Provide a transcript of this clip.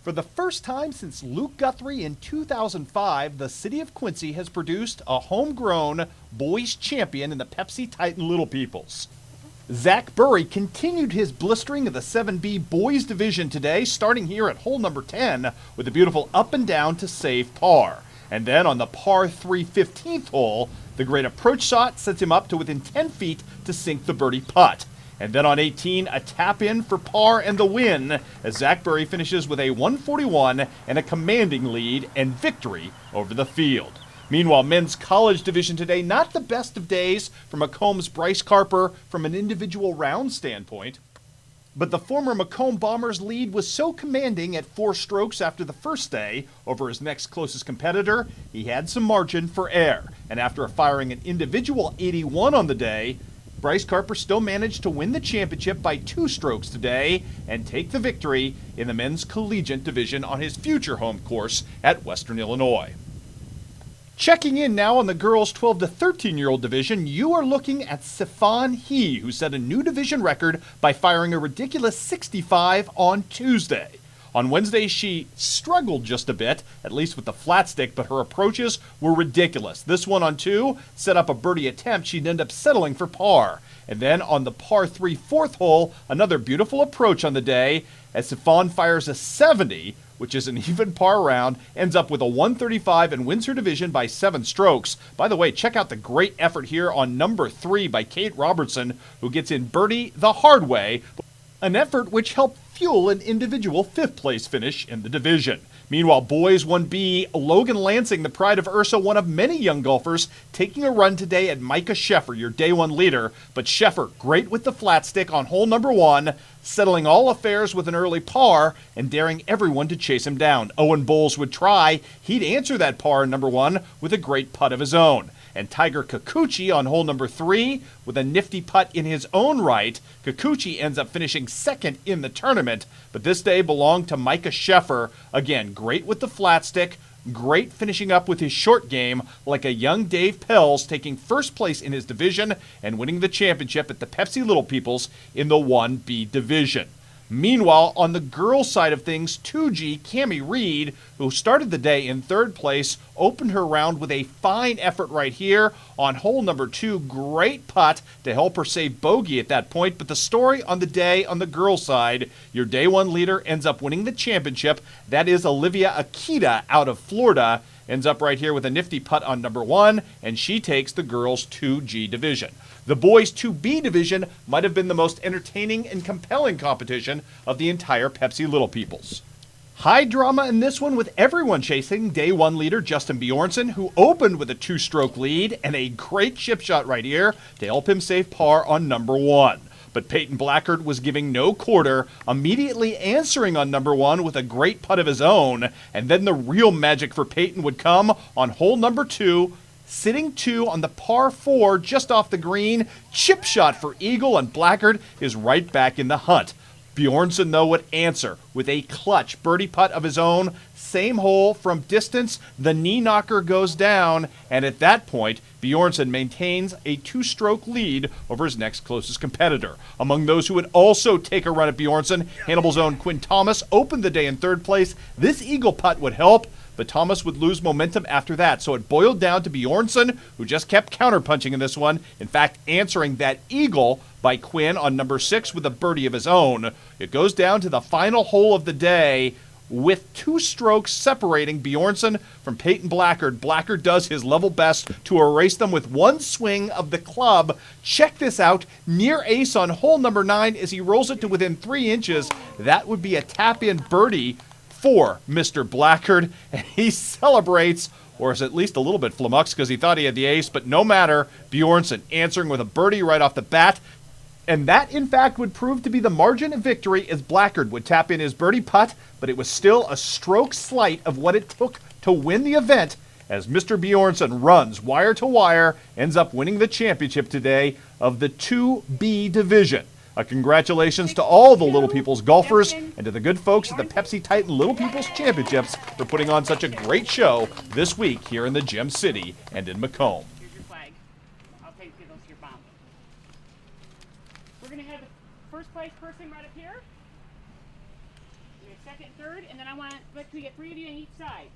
For the first time since Luke Guthrie in 2005, the city of Quincy has produced a homegrown boys champion in the Pepsi Titan Little Peoples. Zach Burry continued his blistering of the 7B boys division today, starting here at hole number 10 with a beautiful up and down to save par. And then on the par 3 15th hole, the great approach shot sets him up to within 10 feet to sink the birdie putt. And then on 18, a tap in for par and the win, as Zach Burry finishes with a 141 and a commanding lead and victory over the field. Meanwhile, men's college division today, not the best of days for Macomb's Bryce Carper from an individual round standpoint. But the former Macomb Bombers lead was so commanding at 4 strokes after the first day over his next closest competitor, he had some margin for error. And after firing an individual 81 on the day, Bryce Carper still managed to win the championship by 2 strokes today and take the victory in the men's collegiate division on his future home course at Western Illinois. Checking in now on the girls' 12 to 13-year-old division, you are looking at Sifan He, who set a new division record by firing a ridiculous 65 on Tuesday. On Wednesday, she struggled just a bit, at least with the flat stick, but her approaches were ridiculous. This one on 2 set up a birdie attempt. She'd end up settling for par. And then on the par 3 4th hole, another beautiful approach on the day as Sifan fires a 70, which is an even par round, ends up with a 135 and wins her division by 7 strokes. By the way, check out the great effort here on number 3 by Kate Robertson, who gets in birdie the hard way, an effort which helped fuel an individual 5th place finish in the division. Meanwhile, boys 1B, Logan Lansing, the pride of Ursa, one of many young golfers, taking a run today at Micah Sheffer, your day 1 leader. But Sheffer, great with the flat stick on hole number 1, settling all affairs with an early par and daring everyone to chase him down. Owen Bowles would try. He'd answer that par in number 1 with a great putt of his own. And Tiger Kikuchi on hole number 3 with a nifty putt in his own right. Kikuchi ends up finishing 2nd in the tournament, but this day belonged to Micah Sheffer. Again, great with the flat stick, great finishing up with his short game, like a young Dave Pells taking 1st place in his division and winning the championship at the Pepsi Little Peoples in the 1B division. Meanwhile, on the girls' side of things, 2G Cammie Reed, who started the day in 3rd place, opened her round with a fine effort right here on hole number 2. Great putt to help her save bogey at that point. But the story on the day on the girls' side, your day 1 leader ends up winning the championship. That is Olivia Akita out of Florida. Ends up right here with a nifty putt on number 1, and she takes the girls' 2G division. The boys' 2B division might have been the most entertaining and compelling competition of the entire Pepsi Little Peoples. High drama in this one with everyone chasing day 1 leader Justin Bjornsson, who opened with a 2-stroke lead and a great chip shot right here to help him save par on number 1. But Peyton Blackard was giving no quarter, immediately answering on number 1 with a great putt of his own. And then the real magic for Peyton would come on hole number 2, sitting 2 on the par 4 just off the green. Chip shot for eagle, and Blackard is right back in the hunt. Bjornsson, though, would answer with a clutch birdie putt of his own. Same hole from distance, the knee knocker goes down, and at that point, Bjornsson maintains a 2-stroke lead over his next closest competitor. Among those who would also take a run at Bjornsson, Hannibal's own Quinn Thomas opened the day in 3rd place. This eagle putt would help, but Thomas would lose momentum after that, so it boiled down to Bjornsson, who just kept counterpunching in this one, in fact answering that eagle by Quinn on number 6 with a birdie of his own. It goes down to the final hole of the day with 2 strokes separating Bjornsson from Peyton Blackard. Blackard does his level best to erase them with 1 swing of the club. Check this out, near ace on hole number 9 as he rolls it to within 3 inches. That would be a tap-in birdie for Mr. Blackard, and he celebrates, or is at least a little bit flummoxed because he thought he had the ace, but no matter, Bjornsson answering with a birdie right off the bat. And that, in fact, would prove to be the margin of victory as Blackard would tap in his birdie putt, but it was still a stroke slight of what it took to win the event as Mr. Bjornsson runs wire to wire, ends up winning the championship today of the 2B division. Congratulations to all the Little People's golfers and to the good folks at the Pepsi Titan Little People's Championships for putting on such a great show this week here in the Gem City and in Macomb. Here's your flag. I'll take those to your bomb. We're going to have the first place person right up here. We have second, third, and then I want, but we get 3 of you on each side.